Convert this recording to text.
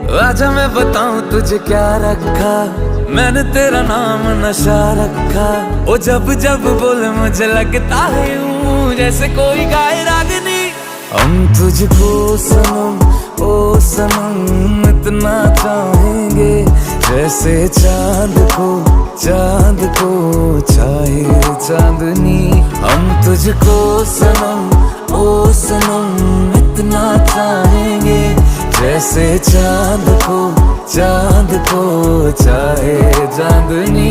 आजा मैं बताऊं तुझे क्या रखा, मैंने तेरा नाम नशा रखा। ओ जब जब बोले मुझे लगता है यूं जैसे कोई गाए रागनी। हम तुझको सनम ओ सनम इतना चाहेंगे, जैसे चांद को चाहे चांदनी। हम तुझको सनम ओ सनम इतना चाहेंगे, जैसे चांद को चाहे चांदनी।